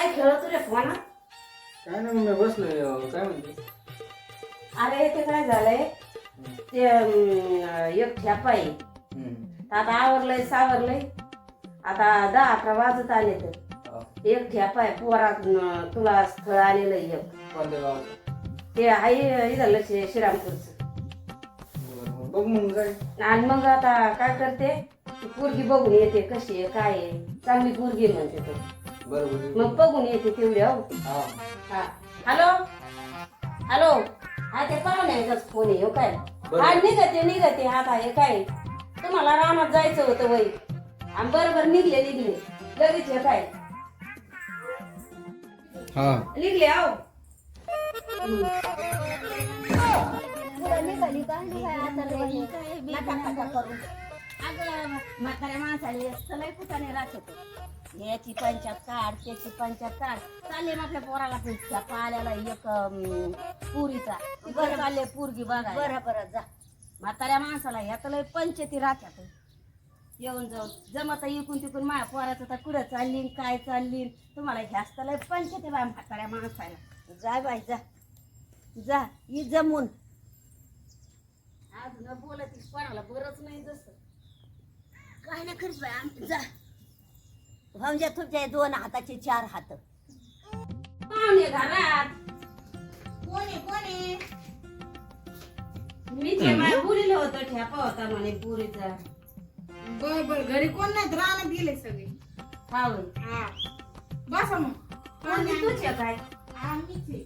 काय खेळत रे फोन? काय नाही मी बसलोय काय म्हणते अरे ते काय झालंय ते एक ठेपा आहे. आता आवरलंय सावरलंय. आता 10-11 वाजत आले तर एक ठेपा आहे पोरात तुला स्थळ आलेलं आहे एक. कोणत्या गावाचं? ते आहे इथलं श्रीरामपूरचं. बघ मग काय आणि मग आता काय करते ती पोरगी बघून येते कशी आहे काय आहे. चांगली पोरगी आहे म्हणते ते. बरोबर मग बघून येते तेवढ्या. हा हा हॅलो हॅलो हा ते पाहुण्याचाच फोन आहे हो काय. हा निघते आता हे काय तुम्हाला रानात जायचं होतं वय आणि बरोबर निघले लगेच हे काय हा निघले आहो. म्हाताऱ्या माणसाला लय कुठाने राहत होतं. याची पंचायत काढ त्याची पंचायत काढ चालले ना आपल्या पोराला पाल्याला एक पुरीचा बरं चालले पोरगी बघा बरं जा. म्हाताऱ्या माणसाला ह्यात लय पंचायती राहत्यात. येऊन जाऊन जमत इकून तिकून माझ्या पोराचं तर कुठं चालली काय चालली तुम्हाला ह्याच तर लय पंचायती बाय म्हाताऱ्या माणसाला. जाय बाय जा जा ही जमून अजून बोलत कोणाला बरंच नाही जसं काय ना खरंच बाय आमचं जा. म्हणजे तुमच्या 2 हाताचे 4 हात पाहुणे घरात. कोणी मी ते माय पुरीला होतं ठेपा होता म्हणे पुरीचा. बर घरी कोण नाही रानात गेले सगळे. हा होय. हा बसा मग. कोणी तुझ्या काय आम्हीच आहे.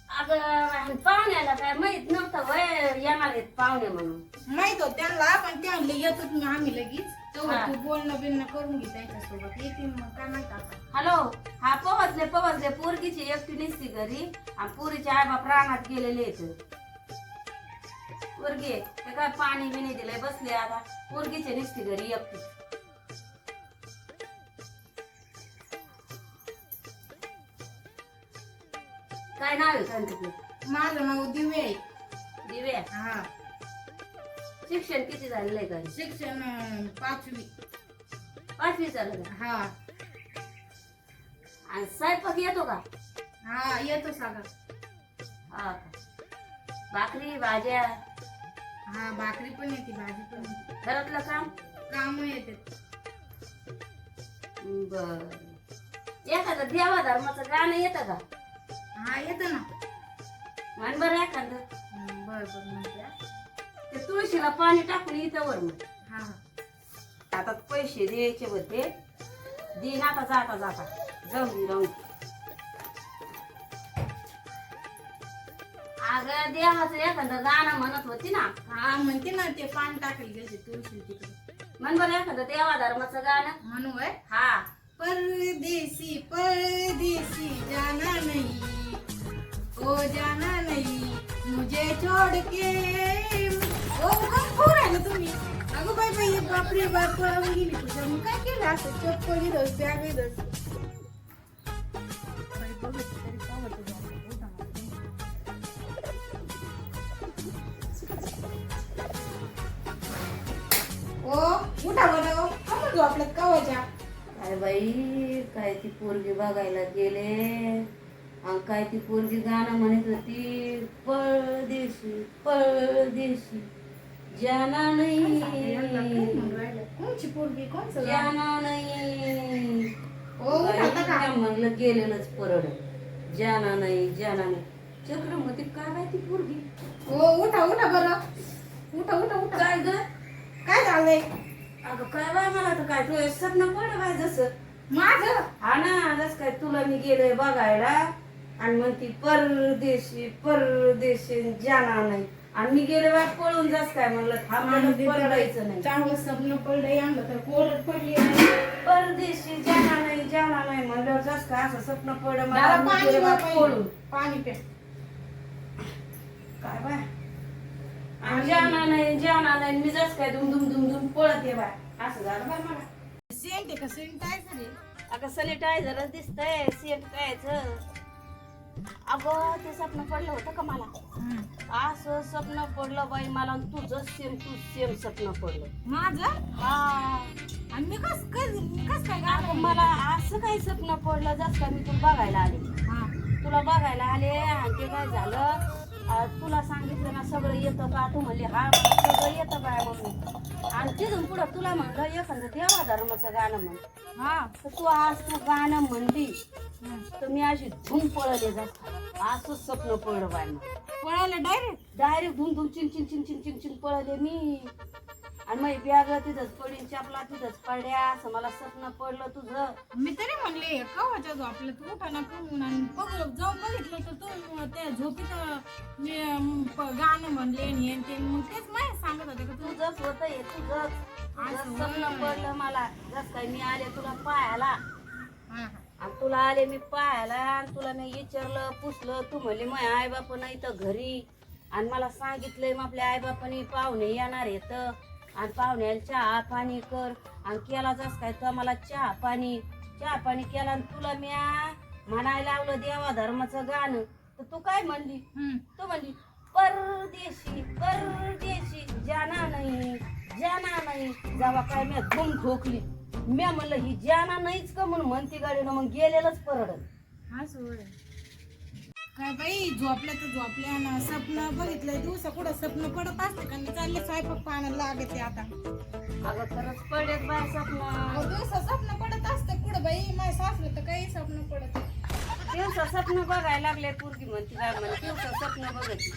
अगं पाहुण्याला काय माहित नव्हतं वय येणार आहेत पाहुणे म्हणून. माहित होत त्यांना पण त्या म्हणले येतो तुम्ही आम्ही लगेच हा. तेव्हा तू बोलणं बिलणं करून घे त्यांच्यासोबत येते मग काय माहित आता. हॅलो हा पवजले पोरगीची एकटी निसती घरी आणि पोरीचे आई बाप रानात गेलेले आहेत. पोरगी ते काय पाणी बिणी दिलंय बसले आता पोरगीचे निसती घरी एकटी. काय नाव आहे त्यांचं? माझं नाव दिवे आहे. दिव्या. हा शिक्षण किती झालेलं आहे का? शिक्षण 5वी. 5वी झालं का? हा आणि स्वयंपाक येतो का? हा येतो सागा. हा का? भाकरी भाज्या हा भाकरी पण येते भाजी पण येते घरातलं काम काम येते. बर. एखादं देवा धर्माचं गाणं येतं का? हा येतं ना. म्हण बरं एखादं. बर म्हणते. ते तुळशीला पाणी टाकून इथं वर मग. हा आता पैसे द्यायचे होते दिन आता जाता जाता जाऊन राहून. अगं देवाचं एखादं गाणं म्हणत होती ना. हा म्हणते ना ते पान टाकायला गेले तुळशी तिकडे. म्हण बरं एखादं देवा धर्माचं गाणं. म्हणू आहे. हा परदेसी परदेसी जाना नहीं ओ जाना नहीं मुझे छोड़ के. ओ कोण आहे ना तुम्ही? अगं बाई बाई बापरे बाप पळून गेली तुझ्या. मग काय केलं असं चप्पल इथं बॅग इथं. ओ उठा बरं का म्हणतो आपल्यात कवाच्या. काय बाई काय ती पोरगी बघायला गेले आणि काय ती पोरगी गाणं म्हणत होती परदेशी परदेशी जाना नाही कोणची पोरगी कोणचं गाणं? जाना नाही. ओ उठा का? म्हणलं गेलेलंच परड जाना नाही जाना नाही. चक्रमती काय बाई ती पोरगी. ओ उठा उठा बरं. उठा उठा उठा. काय ग काय झालंय? अगं काय बाय मला तर काय तुझं स्वप्न पडलं बाय जसं. माझं हा ना जस काय तुला मी गेलोय बघायला आणि म्हणती परदेशी परदेशी जाना नाही आणि मी गेले बाय पळून जास काय म्हणलं थांबलं पडायचं नाही. चांगलं स्वप्न पडलंय आणलं तर कोरड पडली. परदेशी जाना नाही म्हणल्यावर जास काय असं स्वप्न पडलं मला दादा मी पाणी गेले बाय बाई. पळून. पाणी पे. काय बाय आणि जाना नाही मी जास काय दुम दुम दुम दुम पळत ये बाय असं झालं बाय मला. सेंट आहे का सेंट आहे सगळे. अगं सॅनिटायझरच दिसतंय सेंट कायचं. अगं ते स्वप्न पडलं होतं का मला हं. असं स्वप्न पडलं बाई मला आणि तुझं सेम टू सेम स्वप्न पडलं. माझं हा आणि मी कस काय अगं गाणं मला असं काही स्वप्न पडलं जसं का मी तुला बघायला आले. हा. तुला बघायला आले आणि ते काय झालं तुला सांगितलं ना सगळं येतं का तू म्हणली हा मला सगळं येतं बाय मम्मी आणि तिथून पुढं तुला म्हणलं एखादं देवा धर्माचं गाणं म्हण हा. तर तू आज तू गाणं म्हणली हं. तर मी अशी धूम पळले जात असं स्वप्न पडलं बाय मग पळायला डायरेक्ट डायरेक्ट धूम धूम चिन चिन चिन चिन चिन चिन पळले मी आणि मग बॅग तिथंच पडीन चपला तिथंच पडल्या असं मला स्वप्न पडलं तुझं. मी तरी म्हणले कवाच्या झोपलं तू उठा ना कमून आणि जाऊन बघितलं तर तू त्या झोपीत मी गाणं म्हणले आणि हे ते मग तेच माहीत सांगत होते का तू तुझंच होतं हे तुझंच असं स्वप्न होय. पडलं मला जस काय मी आले तुला पायाला हा. आणि तुला आले मी पायाला आणि तुला मी विचारलं पुसलं तू म्हणली मग आई बाप नाही तर घरी आणि मला सांगितलंय मग आपल्या आई बापानी पाहुणे येणार येत आणि पाहुण्याला चहा पाणी कर आणि केला जस काय तर मला चहा पाणी केला आणि तुला मी म्हणायला लावलं देवा धर्माचं गाणं तर तू काय म्हणली हं. तू म्हणली परदेशी परदेशी जाना नाही जेव्हा काय मी धूम ठोकली मी म्हणलं ही जाना नाहीच का म्हणून म्हणती गाडीनं मग गेलेलंच परड असं होय. काय बाई झोपल्या तर झोपल्या ना स्वप्न बघितलंय दिवसा कुठं स्वप्न पडत असते का मी चालले स्वयंपाक पाण्याला लागते आता अगं खरंच पडेल बाय स्वप्न दिवसा स्वप्न पडत असतं कुठं बाई माझ्या सासलं तर काही स्वप्न पडत दिवसा स्वप्न बघायला लागले पोरगी म्हणती काय म्हणते दिवसा स्वप्न बघायची